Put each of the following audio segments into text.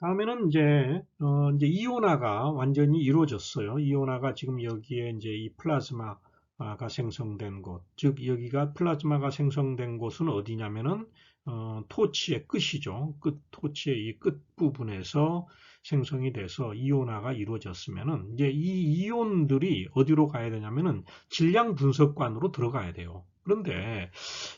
다음에는 이제 이온화가 완전히 이루어졌어요. 이온화가 지금 여기에 이제 이 플라즈마가 생성된 곳, 즉 여기가 플라즈마가 생성된 곳은 어디냐면은 토치의 끝이죠. 토치의 이 끝 부분에서 생성이 돼서 이온화가 이루어졌으면은 이제 이 이온들이 어디로 가야 되냐면은 질량 분석관으로 들어가야 돼요. 그런데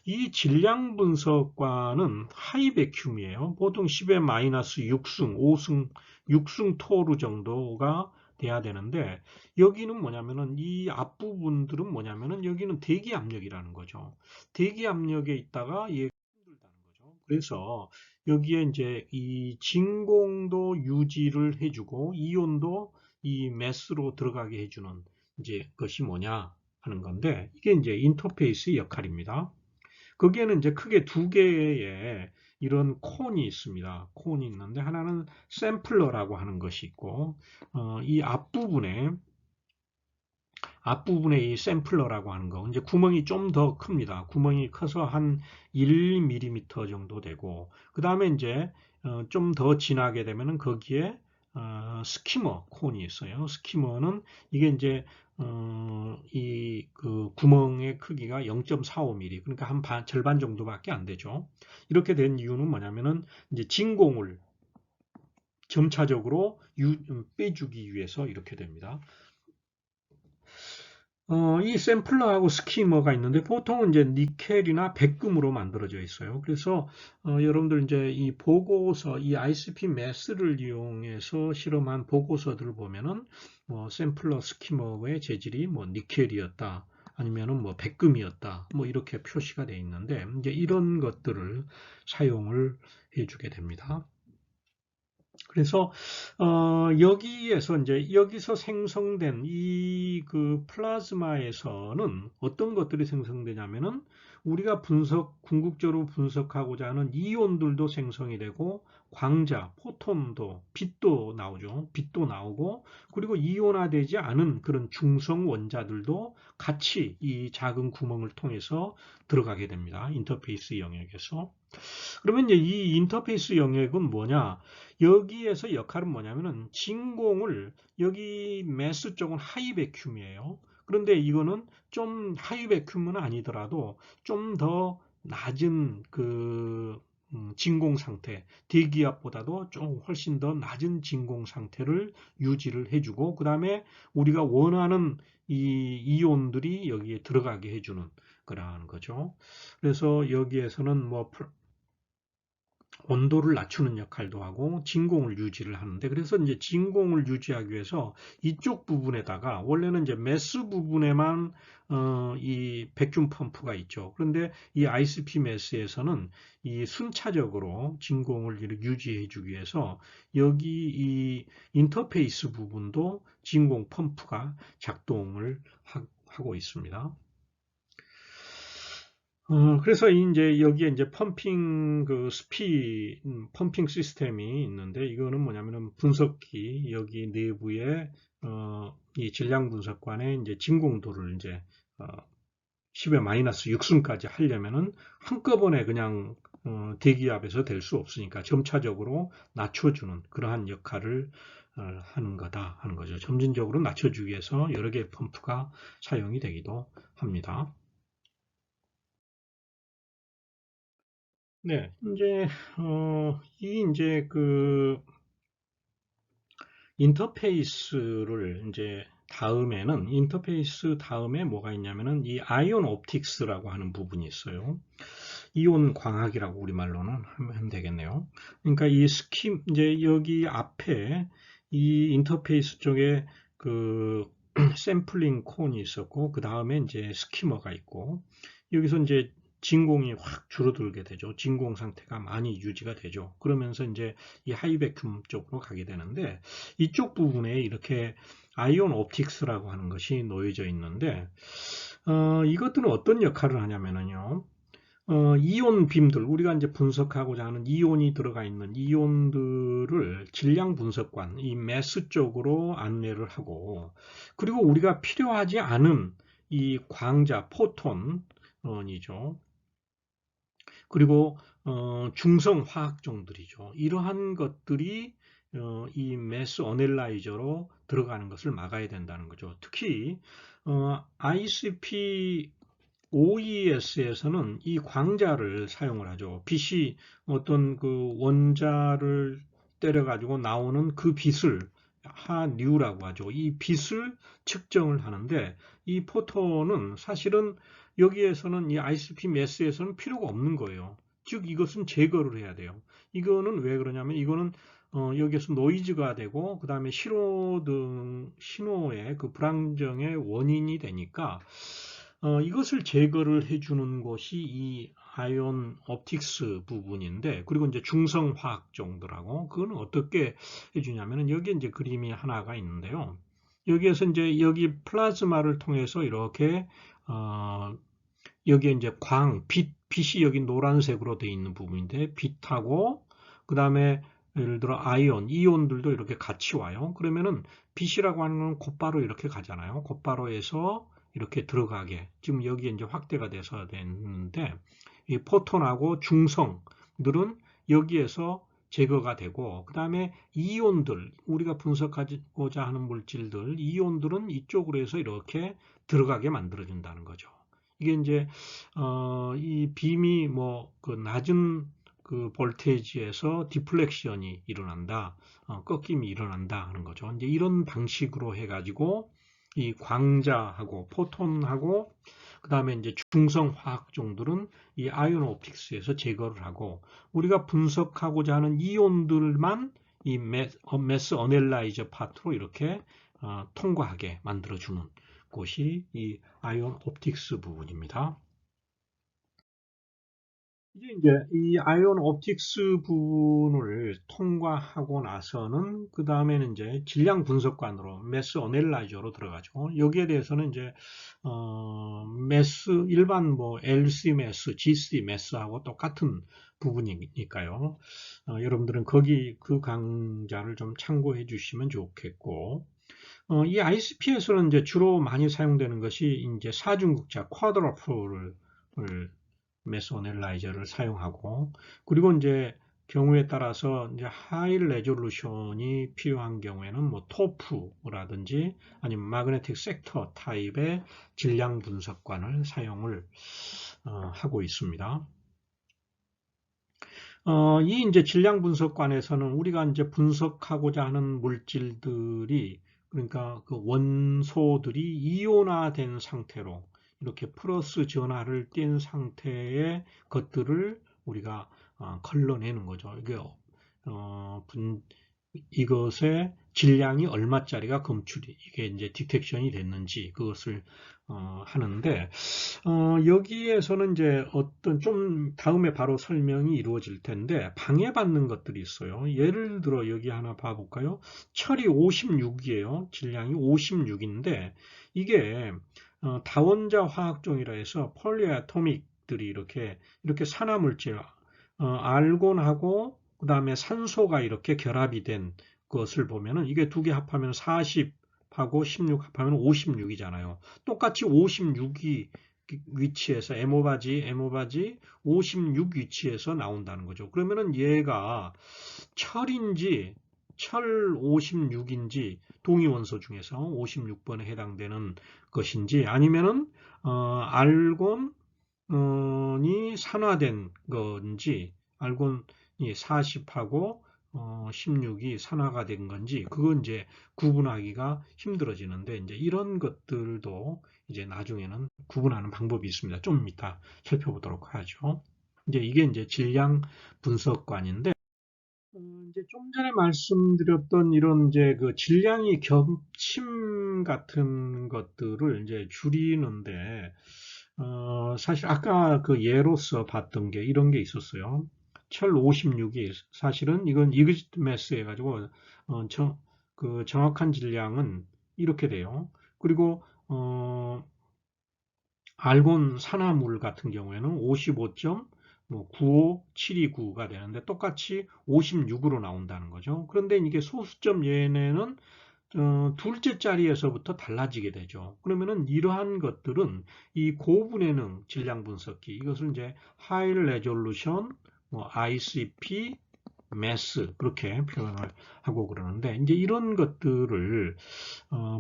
이 질량 분석관은 하이 베큐um이에요. 보통 10의 마이너스 6승, 5승, 6승 토르 정도가 돼야 되는데 여기는 뭐냐면은 이 앞부분들은 뭐냐면은 여기는 대기 압력이라는 거죠. 대기 압력에 있다가 얘가 힘들다는 거죠. 그래서 여기에 이제 이 진공도 유지를 해주고 이온도 이 매스로 들어가게 해주는 이제 것이 뭐냐 하는 건데 이게 이제 인터페이스 역할입니다. 거기에는 이제 크게 두 개의 이런 콘이 있습니다. 콘이 있는데 하나는 샘플러라고 하는 것이 있고 이 앞부분에 이 샘플러라고 하는 거 이제 구멍이 좀 더 큽니다. 구멍이 커서 한 1mm 정도 되고 그 다음에 이제 좀 더 지나게 되면은 거기에 스키머 콘이 있어요. 스키머는 이게 이제 이 그 구멍의 크기가 0.45mm 그러니까 한 절반 정도밖에 안 되죠. 이렇게 된 이유는 뭐냐면은 이제 진공을 점차적으로 빼주기 위해서 이렇게 됩니다. 이 샘플러하고 스키머가 있는데 보통은 이제 니켈이나 백금으로 만들어져 있어요. 그래서 여러분들 이제 이 보고서, 이 ICP 매스를 이용해서 실험한 보고서들을 보면은 뭐 샘플러 스키머의 재질이 뭐 니켈이었다. 아니면은 뭐 백금이었다. 뭐 이렇게 표시가 되어 있는데 이제 이런 것들을 사용을 해주게 됩니다. 그래서 여기에서 이제 여기서 생성된 이 그 플라즈마에서는 어떤 것들이 생성되냐면은 우리가 궁극적으로 분석하고자 하는 이온들도 생성이 되고 광자, 포톤도, 빛도 나오죠. 빛도 나오고 그리고 이온화되지 않은 그런 중성 원자들도 같이 이 작은 구멍을 통해서 들어가게 됩니다. 인터페이스 영역에서. 그러면 이제 이 인터페이스 영역은 뭐냐? 여기에서 역할은 뭐냐면은 진공을 여기 매스 쪽은 하이 베큐um이에요. 그런데 이거는 좀 하이 베큐um은 아니더라도 좀 더 낮은 그 진공 상태, 대기압보다도 좀 훨씬 더 낮은 진공 상태를 유지를 해주고 그 다음에 우리가 원하는 이 이온들이 여기에 들어가게 해주는 그러한 거죠. 그래서 여기에서는 뭐 온도를 낮추는 역할도 하고 진공을 유지를 하는데 그래서 이제 진공을 유지하기 위해서 이쪽 부분에다가 원래는 이제 매스 부분에만 이 백줌 펌프가 있죠. 그런데 이 ICP 매스에서는 이 순차적으로 진공을 유지해 주기 위해서 여기 이 인터페이스 부분도 진공 펌프가 작동을 하고 있습니다. 그래서 이제 여기에 이제 펌핑 시스템이 있는데 이거는 뭐냐면은 분석기 여기 내부에 이 질량 분석관에 이제 진공도를 이제 10의 마이너스 6승까지 하려면은 한꺼번에 그냥 대기압에서 될 수 없으니까 점차적으로 낮춰주는 그러한 역할을 하는 거다 하는 거죠. 점진적으로 낮춰주기 위해서 여러 개의 펌프가 사용이 되기도 합니다. 네, 이제 그 인터페이스를 이제 다음에는 인터페이스 다음에 뭐가 있냐면은 이 아이온 옵틱스라고 하는 부분이 있어요. 이온 광학이라고 우리말로는 하면 되겠네요. 그러니까 이제 여기 앞에 이 인터페이스 쪽에 그 샘플링 콘이 있었고 그 다음에 이제 스키머가 있고 여기서 이제 진공이 확 줄어들게 되죠. 진공 상태가 많이 유지가 되죠. 그러면서 이제 이 하이베큐um 쪽으로 가게 되는데 이쪽 부분에 이렇게 아이온 옵틱스라고 하는 것이 놓여져 있는데 이것들은 어떤 역할을 하냐면요. 이온 빔들, 우리가 이제 분석하고자 하는 이온이 들어가 있는 이온들을 질량 분석관, 이 매스 쪽으로 안내를 하고, 그리고 우리가 필요하지 않은 이 광자, 포톤이죠. 그리고 중성 화학종들이죠. 이러한 것들이 이 매스 어넬라이저로 들어가는 것을 막아야 된다는 거죠. 특히 ICP OES에서는 이 광자를 사용을 하죠. 빛이 어떤 그 원자를 때려가지고 나오는 그 빛을 하류라고 하죠. 이 빛을 측정을 하는데 이 포톤은 사실은 여기에서는 이 ICP 매스에서는 필요가 없는 거예요. 즉 이것은 제거를 해야 돼요. 이거는 왜 그러냐면 이거는 여기에서 노이즈가 되고 그 다음에 신호의 그 불안정의 원인이 되니까 이것을 제거를 해주는 것이 이 아이온 옵틱스 부분인데, 그리고 이제 중성 화학 정도라고, 그거는 어떻게 해주냐면은 여기 이제 그림이 하나가 있는데요. 여기에서 이제 여기 플라즈마를 통해서 이렇게 여기에 이제 빛이 여기 노란색으로 되어 있는 부분인데, 빛하고 그 다음에 예를 들어 이온들도 이렇게 같이 와요. 그러면은 빛이라고 하는 건 곧바로 이렇게 가잖아요. 곧바로 해서 이렇게 들어가게. 지금 여기에 이제 확대가 돼서 됐는데, 이 포톤하고 중성들은 여기에서 제거가 되고, 그 다음에 이온들, 우리가 분석하고자 하는 물질들, 이온들은 이쪽으로 해서 이렇게 들어가게 만들어준다는 거죠. 이게 이제 이 빔이 뭐 그 낮은 그 볼테이지에서 디플렉션이 일어난다, 꺾임이 일어난다 하는 거죠. 이제 이런 방식으로 해가지고 이 광자하고 포톤하고 그 다음에 이제 중성 화학종들은 이 아이온 옵틱스에서 제거를 하고, 우리가 분석하고자 하는 이온들만 이 매스 어넬라이저 파트로 이렇게 통과하게 만들어주는 곳이 이 아이온 옵틱스 부분입니다. 이제 이 아이온 옵틱스 부분을 통과하고 나서는 그 다음에는 이제 질량 분석관으로 매스 어넬라이저로 들어가죠. 여기에 대해서는 이제 매스 일반 뭐 LC 매스, GC 매스하고 똑같은 부분이니까요. 여러분들은 거기 그 강좌를 좀 참고해 주시면 좋겠고, 이 ICP에서는 이제 주로 많이 사용되는 것이 이제 사중극자 쿼드러플을 메소넬라이저를 사용하고, 그리고 이제 경우에 따라서 이제 하이 레졸루션이 필요한 경우에는 뭐 토프라든지 아니면 마그네틱 섹터 타입의 질량 분석관을 사용을 하고 있습니다. 이 이제 질량 분석관에서는 우리가 이제 분석하고자 하는 물질들이, 그러니까 그 원소들이 이온화된 상태로 이렇게 플러스 전하를 띈 상태의 것들을 우리가 걸러내는 거죠. 이게 이것의 질량이 얼마짜리가 검출이, 이게 이제 디텍션이 됐는지 그것을 하는데, 여기에서는 이제 어떤 좀 다음에 바로 설명이 이루어질 텐데 방해받는 것들이 있어요. 예를 들어 여기 하나 봐볼까요? 철이 56이에요. 질량이 56인데 이게 다원자 화학종이라 해서 폴리아토믹들이 이렇게 산화물질 알곤하고 그 다음에 산소가 이렇게 결합이 된 것을 보면은 이게 두 개 합하면 40하고 16 합하면 56이잖아요. 똑같이 56이 위치에서 M5바지 56 위치에서 나온다는 거죠. 그러면은 얘가 철인지 철 56인지 동위원소 중에서 56번에 해당되는 것인지, 아니면은 알곤 이 산화된 건지, 알곤이 40하고 16이 산화가 된 건지, 그건 이제 구분하기가 힘들어지는데, 이제 이런 것들도 이제 나중에는 구분하는 방법이 있습니다. 좀 이따 살펴보도록 하죠. 이게 이제 질량 분석관인데, 이제 좀 전에 말씀드렸던 이런 이제 그 질량이 겹침 같은 것들을 이제 줄이는데, 사실 아까 그 예로서 봤던 게 이런 게 있었어요. 철 56이 사실은 이건 이그지트 매스 해가지고 그 정확한 질량은 이렇게 돼요. 그리고 알곤 산화물 같은 경우에는 55.95729가 되는데 똑같이 56으로 나온다는 거죠. 그런데 이게 소수점 얘네는 둘째 자리에서부터 달라지게 되죠. 그러면은 이러한 것들은 이 고분해능 질량 분석기, 이것을 이제 하이 레졸루션 뭐 ICP 매스 그렇게 표현을 하고 그러는데 이제 이런 것들을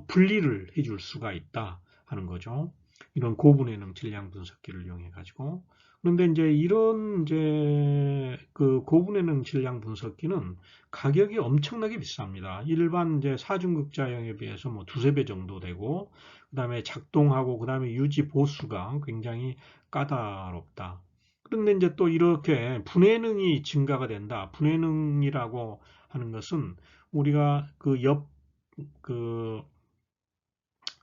분리를 해줄 수가 있다 하는 거죠. 이런 고분해능 질량 분석기를 이용해 가지고. 그런데 이제 이런 이제 그 고분해능 질량 분석기는 가격이 엄청나게 비쌉니다. 일반 이제 사중극자형에 비해서 뭐 두세 배 정도 되고, 그다음에 작동하고 그다음에 유지 보수가 굉장히 까다롭다. 그런데 이제 또 이렇게 분해능이 증가가 된다. 분해능이라고 하는 것은 우리가 그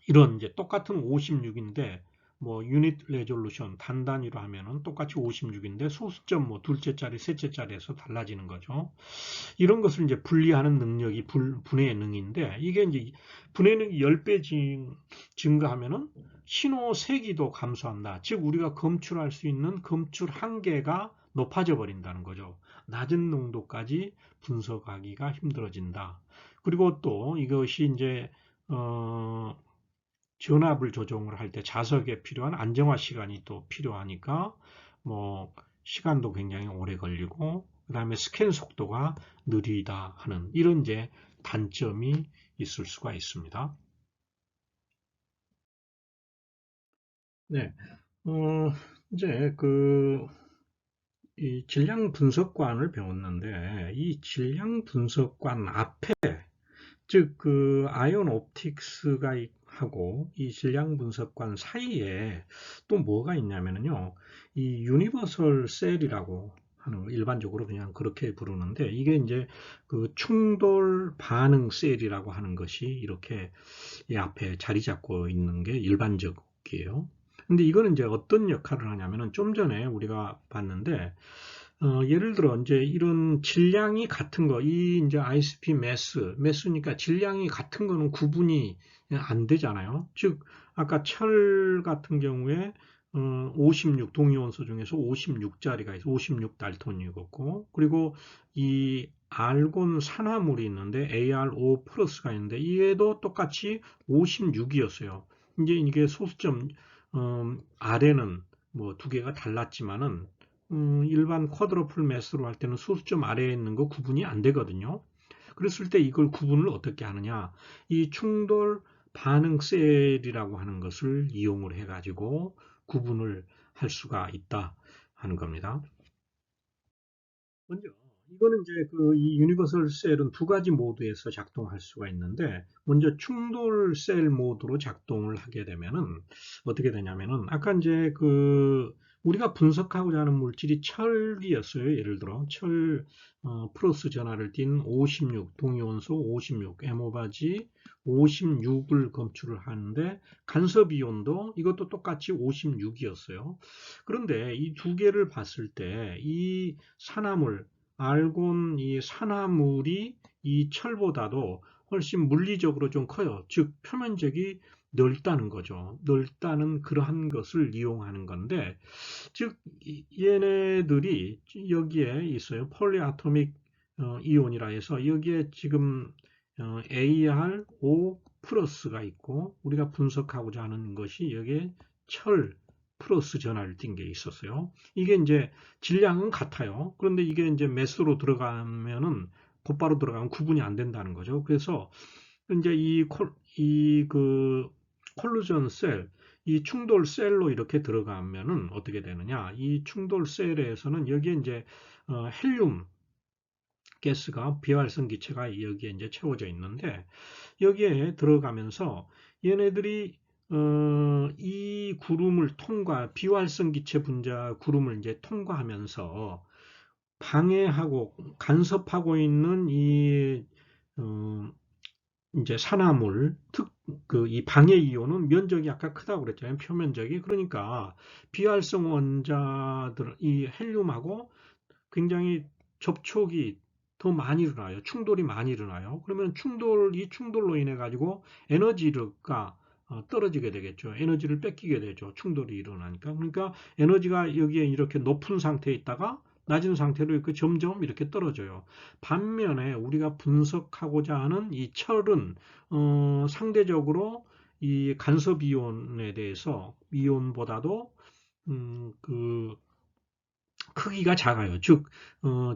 이런 이제 똑같은 56인데 뭐 유닛 레졸루션 단단위로 하면은 똑같이 56인데 소수점 뭐 둘째 짜리, 셋째 짜리에서 달라지는 거죠. 이런 것을 이제 분리하는 능력이 분해 능인데 이게 이제 분해 능이 10배 증가하면은 신호 세기도 감소한다. 즉 우리가 검출할 수 있는 검출 한계가 높아져 버린다는 거죠. 낮은 농도까지 분석하기가 힘들어진다. 그리고 또 이것이 이제 전압을 조정을 할 때 자석에 필요한 안정화 시간이 또 필요하니까 뭐 시간도 굉장히 오래 걸리고 그다음에 스캔 속도가 느리다 하는 이런 이제 단점이 있을 수가 있습니다. 네, 이제 이 질량 분석관을 배웠는데 이 질량 분석관 앞에 즉 아이온 옵틱스가 하고 이 질량 분석관 사이에 또 뭐가 있냐면요. 이 유니버설 셀이라고 하는 거 일반적으로 그냥 그렇게 부르는데 이게 이제 그 충돌 반응 셀이라고 하는 것이 이렇게 이 앞에 자리 잡고 있는 게 일반적이에요. 근데 이거는 이제 어떤 역할을 하냐면은 좀 전에 우리가 봤는데 예를 들어 이제 이런 질량이 같은 거, 이 이제 ISP 매스니까 질량이 같은 거는 구분이 안 되잖아요. 즉 아까 철 같은 경우에 56 동위원소 중에서 56짜리가 있어, 56 달토닉이었고, 그리고 이 알곤 산화물이 있는데 ARO 플러스가 있는데 이에도 똑같이 56이었어요. 이제 이게 소수점 아래는 뭐 두 개가 달랐지만은 일반 쿼드러플 매스로 할 때는 소수점 아래에 있는 거 구분이 안 되거든요. 그랬을 때 이걸 구분을 어떻게 하느냐? 이 충돌 반응 셀이라고 하는 것을 이용을 해가지고 구분을 할 수가 있다 하는 겁니다. 먼저 이거는 이제 이 유니버설 셀은 두 가지 모드에서 작동할 수가 있는데 먼저 충돌 셀 모드로 작동을 하게 되면은 어떻게 되냐면은 아까 이제 우리가 분석하고자 하는 물질이 철이었어요. 예를 들어 철 플러스 전하를 띤 56 동위원소 56 에모바지 56을 검출을 하는데 간섭 이온도 이것도 똑같이 56이었어요. 그런데 이 두 개를 봤을 때 이 산화물 알곤 이 산화물이 이 철보다도 훨씬 물리적으로 좀 커요. 즉 표면적이 넓다는 거죠. 넓다는 그러한 것을 이용하는 건데 즉 얘네들이 여기에 있어요. 폴리아토믹 이온이라 해서 여기에 지금 ArO 플러스가 있고 우리가 분석하고자 하는 것이 여기에 철 플러스 전하를 띈 게 있었어요. 이게 이제 질량은 같아요. 그런데 이게 이제 매스로 들어가면은 곧바로 들어가면 구분이 안 된다는 거죠. 그래서 이제 콜루전 셀, 이 충돌 셀로 이렇게 들어가면은 어떻게 되느냐? 이 충돌 셀에서는 여기에 이제 헬륨 가스가 비활성 기체가 여기에 이제 채워져 있는데 여기에 들어가면서 얘네들이 이 구름을 비활성 기체 분자 구름을 이제 통과하면서 방해하고 간섭하고 있는 어, 이제 산화물 이 방해 이온은 면적이 아까 크다고 그랬잖아요. 표면적이. 그러니까 비활성 원자들 이 헬륨하고 굉장히 접촉이 더 많이 일어나요. 충돌이 많이 일어나요. 그러면 이 충돌로 인해 가지고 에너지가 떨어지게 되겠죠. 에너지를 뺏기게 되죠. 충돌이 일어나니까. 그러니까 에너지가 여기에 이렇게 높은 상태에 있다가 낮은 상태로 이렇게 점점 이렇게 떨어져요. 반면에 우리가 분석하고자 하는 이 철은 상대적으로 이 간섭 이온에 대해서 이온보다도 그 크기가 작아요. 즉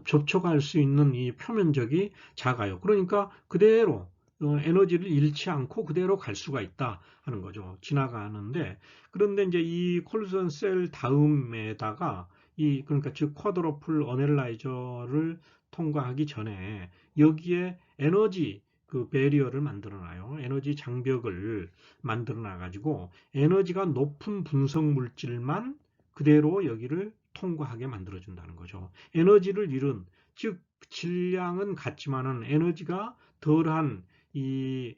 접촉할 수 있는 이 표면적이 작아요. 그러니까 그대로 에너지를 잃지 않고 그대로 갈 수가 있다 하는 거죠. 지나가는데 그런데 이제 이 콜루전 셀 다음에다가 이 그러니까 즉 쿼드러플 어넬라이저를 통과하기 전에 여기에 에너지 그 배리어를 만들어 놔요. 에너지 장벽을 만들어 놔 가지고 에너지가 높은 분석 물질만 그대로 여기를 통과하게 만들어준다는 거죠. 에너지를 잃은, 즉 질량은 같지만은 에너지가 덜한 이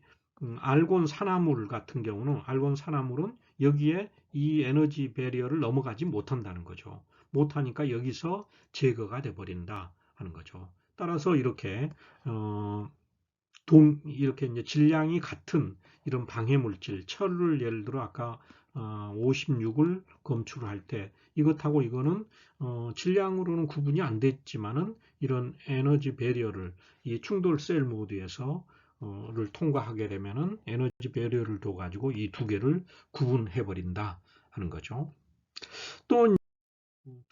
알곤 산화물 같은 경우는 알곤 산화물은 여기에 이 에너지 배리어를 넘어가지 못한다는 거죠. 못하니까 여기서 제거가 돼 버린다 하는 거죠. 따라서 이렇게 어, 이렇게 이제 질량이 같은 이런 방해 물질, 철을 예를 들어 아까 56을 검출할 때 이것하고 이거는 질량으로는 구분이 안 됐지만은 이런 에너지 배리어를 이 충돌 셀 모드에서 를 통과하게 되면은 에너지 배리어를 둬 가지고 이 두 개를 구분해 버린다 하는 거죠. 또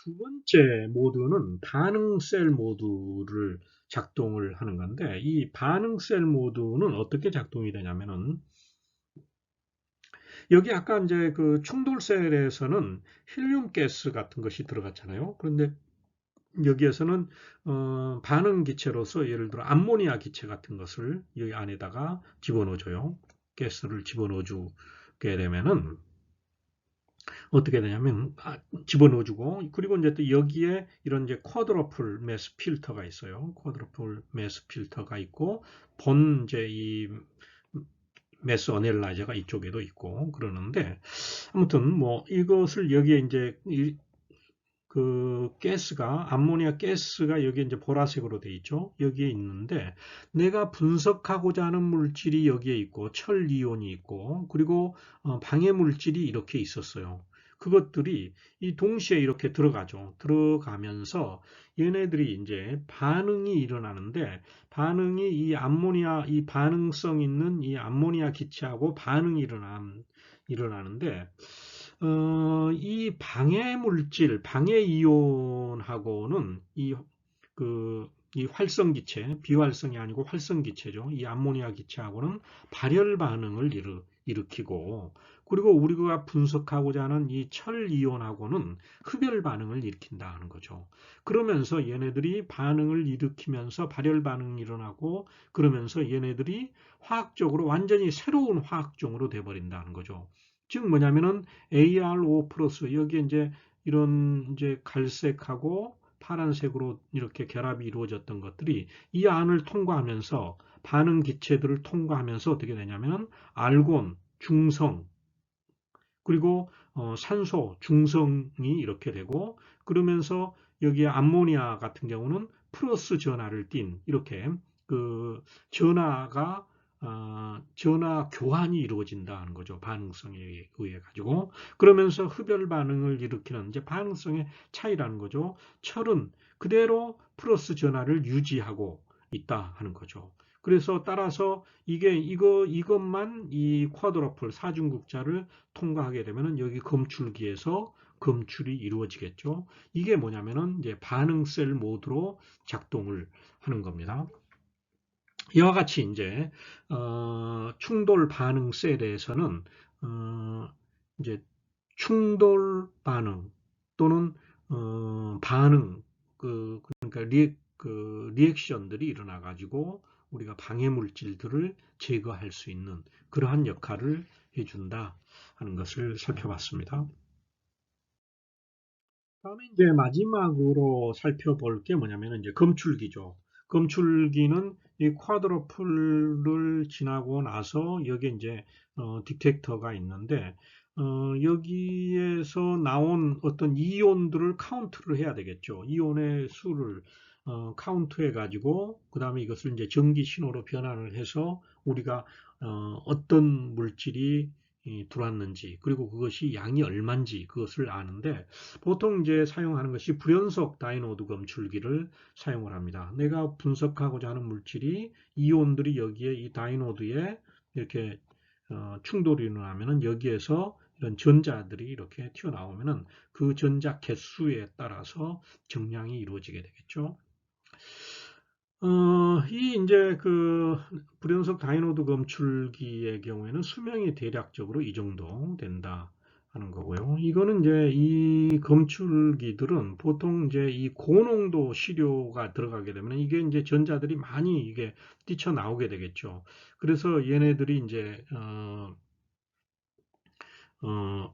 두 번째 모드는 반응 셀 모드를 작동을 하는 건데 이 반응 셀 모드는 어떻게 작동이 되냐면은 여기 아까 이제 그 충돌 셀에서는 헬륨 가스 같은 것이 들어갔잖아요. 그런데 여기에서는 반응 기체로서 예를 들어 암모니아 기체 같은 것을 여기 안에다가 집어넣어줘요. 가스를 집어넣어 주게 되면은 어떻게 되냐면 집어넣어주고 그리고 이제 또 여기에 이런 이제 쿼드러플 매스 필터가 있어요. 쿼드러플 매스 필터가 있고 본 이제 이 매스 어넬라이저가 이쪽에도 있고 그러는데 아무튼 뭐 이것을 여기에 이제 그 가스가 암모니아 가스가 여기 이제 보라색으로 돼 있죠. 여기에 있는데 내가 분석하고자 하는 물질이 여기에 있고 철 이온이 있고 그리고 방해 물질이 이렇게 있었어요. 그것들이 이 동시에 이렇게 들어가죠. 들어가면서 얘네들이 이제 반응이 일어나는데 반응이 이 암모니아 이 반응성 있는 이 암모니아 기체하고 반응이 일어나는데 이 방해 물질, 방해 이온하고는 이 활성 기체, 비활성이 아니고 활성 기체죠. 이 암모니아 기체하고는 발열 반응을 일으키고, 그리고 우리가 분석하고자 하는 이 철 이온하고는 흡열 반응을 일으킨다 하는 거죠. 그러면서 얘네들이 반응을 일으키면서 발열 반응이 일어나고, 그러면서 얘네들이 화학적으로 완전히 새로운 화학종으로 돼버린다는 거죠. 즉 뭐냐면은 ARO 플러스 여기에 이제 이런 이제 갈색하고 파란색으로 이렇게 결합이 이루어졌던 것들이 이 안을 통과하면서 반응 기체들을 통과하면서 어떻게 되냐면 알곤, 중성 그리고 산소, 중성이 이렇게 되고 그러면서 여기에 암모니아 같은 경우는 플러스 전하를 띤 이렇게 그 전하가 전하 교환이 이루어진다는 거죠. 반응성에 의해 가지고 그러면서 흡열 반응을 일으키는 이제 반응성의 차이라는 거죠. 철은 그대로 플러스 전하를 유지하고 있다 하는 거죠. 그래서 따라서 이것만 이 쿼드러플 사중극자를 통과하게 되면은 여기 검출기에서 검출이 이루어지겠죠. 이게 뭐냐면은 이제 반응 셀 모드로 작동을 하는 겁니다. 이와 같이 이제 충돌 반응 셀에서는 이제 충돌 반응 또는 반응 그러니까 리액션들이 일어나 가지고 우리가 방해 물질들을 제거할 수 있는 그러한 역할을 해준다 하는 것을 살펴봤습니다. 다음에 이제 마지막으로 살펴볼 게 뭐냐면 이제 검출기죠. 검출기는 이 쿼드러플을 지나고 나서 여기 이제 디텍터가 있는데 여기에서 나온 어떤 이온들을 카운트를 해야 되겠죠. 이온의 수를 카운트해 가지고 그 다음에 이것을 이제 전기 신호로 변환을 해서 우리가 어떤 물질이 들어왔는지 그리고 그것이 양이 얼마인지 그것을 아는데 보통 이제 사용하는 것이 불연속 다이노드 검출기를 사용을 합니다. 내가 분석하고자 하는 물질이 이온들이 여기에 이 다이노드에 이렇게 충돌이 일어나면은 여기에서 이런 전자들이 이렇게 튀어나오면은 그 전자 개수에 따라서 정량이 이루어지게 되겠죠. 이 이제 그 불연속 다이노드 검출기의 경우에는 수명이 대략적으로 이 정도 된다 하는 거고요. 이거는 이제 이 검출기들은 보통 이제 이 고농도 시료가 들어가게 되면 이게 이제 전자들이 많이 이게 뛰쳐나오게 되겠죠. 그래서 얘네들이 이제 어,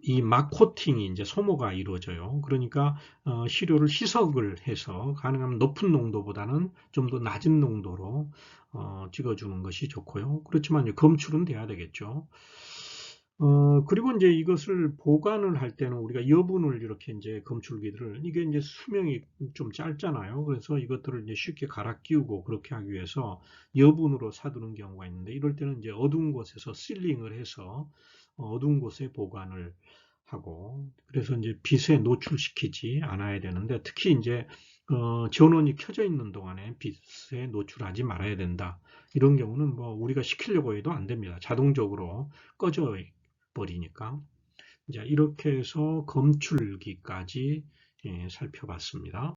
이 막 코팅이 이제 소모가 이루어져요. 그러니까 시료를 희석을 해서 가능하면 높은 농도보다는 좀 더 낮은 농도로 찍어주는 것이 좋고요. 그렇지만 이제 검출은 돼야 되겠죠. 그리고 이제 이것을 보관을 할 때는 우리가 여분을 이렇게 이제 검출기들을 이게 이제 수명이 좀 짧잖아요. 그래서 이것들을 이제 쉽게 갈아 끼우고 그렇게 하기 위해서 여분으로 사두는 경우가 있는데 이럴 때는 이제 어두운 곳에서 실링을 해서 어두운 곳에 보관을 하고 그래서 이제 빛에 노출시키지 않아야 되는데 특히 이제 전원이 켜져 있는 동안에 빛에 노출하지 말아야 된다. 이런 경우는 뭐 우리가 시키려고 해도 안 됩니다. 자동적으로 꺼져 버리니까. 이제 이렇게 해서 검출기까지 살펴봤습니다.